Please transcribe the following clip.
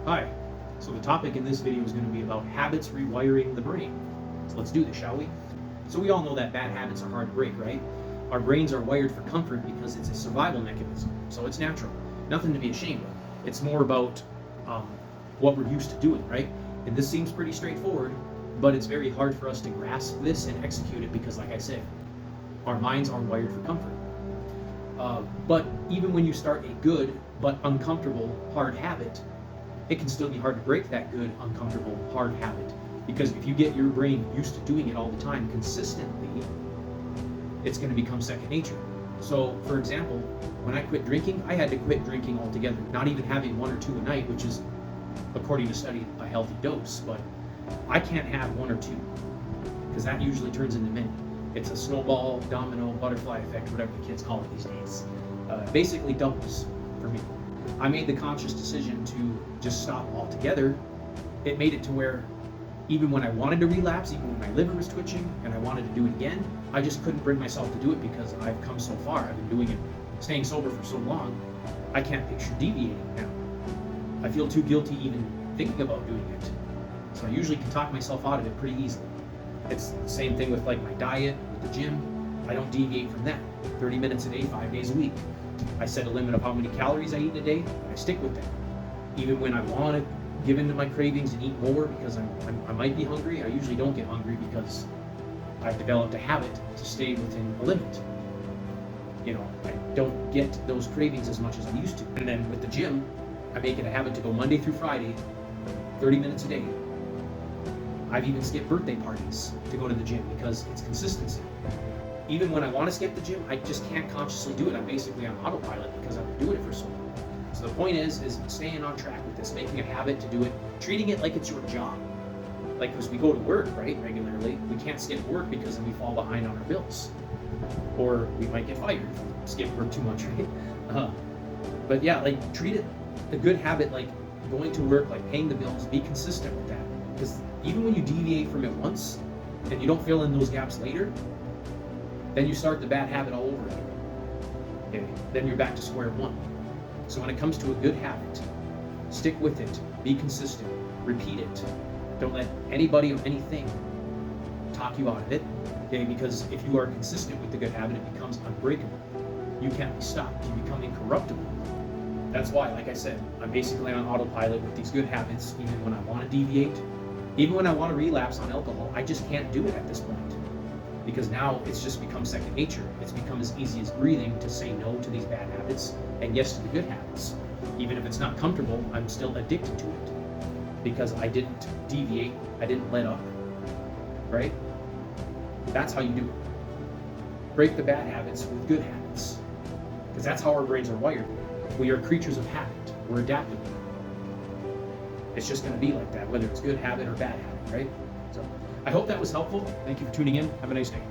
Hi. So the topic in this video is going to be about habits rewiring the brain. So let's do this, shall we? So we all know that bad habits are hard to break, right? Our brains are wired for comfort because it's a survival mechanism. So it's natural. Nothing to be ashamed of. It's more about what we're used to doing, right? And this seems pretty straightforward, but it's very hard for us to grasp this and execute it because, like I said, our minds are wired for comfort. But even when you start a good but uncomfortable hard habit, it can still be hard to break that good, uncomfortable, hard habit. Because if you get your brain used to doing it all the time consistently, it's going to become second nature. So, for example, when I quit drinking, I had to quit drinking altogether, not even having one or two a night, which is, according to study, a healthy dose. But I can't have one or two, because that usually turns into many. It's a snowball, domino, butterfly effect, whatever the kids call it these days. Basically doubles for me. I made the conscious decision to just stop altogether. It made it to where even when I wanted to relapse, even when my liver was twitching and I wanted to do it again, I just couldn't bring myself to do it because I've come so far. I've been doing it, staying sober for so long, I can't picture deviating now. I feel too guilty even thinking about doing it. So I usually can talk myself out of it pretty easily. It's the same thing with like my diet, with the gym. I don't deviate from that. 30 minutes a day, 5 days a week. I set a limit of how many calories I eat in a day, and I stick with that. Even when I want to give in to my cravings and eat more because I might be hungry, I usually don't get hungry because I've developed a habit to stay within a limit. You know, I don't get those cravings as much as I used to. And then with the gym, I make it a habit to go Monday through Friday, 30 minutes a day. I've even skipped birthday parties to go to the gym because it's consistency. Even when I want to skip the gym, I just can't consciously do it. I'm basically on autopilot because I've been doing it for so long. So the point is staying on track with this, making a habit to do it, treating it like it's your job. Like, because we go to work, right, regularly, we can't skip work because then we fall behind on our bills. Or we might get fired if we skip work too much, right? But yeah, like, treat it a good habit, like going to work, like paying the bills, be consistent with that. Because even when you deviate from it once and you don't fill in those gaps later, then you start the bad habit all over again. Okay? Then you're back to square one. So when it comes to a good habit, stick with it, be consistent, repeat it. Don't let anybody or anything talk you out of it, okay? Because if you are consistent with the good habit, it becomes unbreakable. You can't be stopped. You become incorruptible. That's why, like I said, I'm basically on autopilot with these good habits, even when I want to deviate, even when I want to relapse on alcohol, I just can't do it at this point. Because now it's just become second nature. It's become as easy as breathing to say no to these bad habits and yes to the good habits. Even if it's not comfortable, I'm still addicted to it because I didn't deviate, I didn't let up, right? That's how you do it. Break the bad habits with good habits, because that's how our brains are wired. We are creatures of habit. We're adaptable. It's just going to be like that, whether it's good habit or bad habit, right? So I hope that was helpful. Thank you for tuning in. Have a nice day.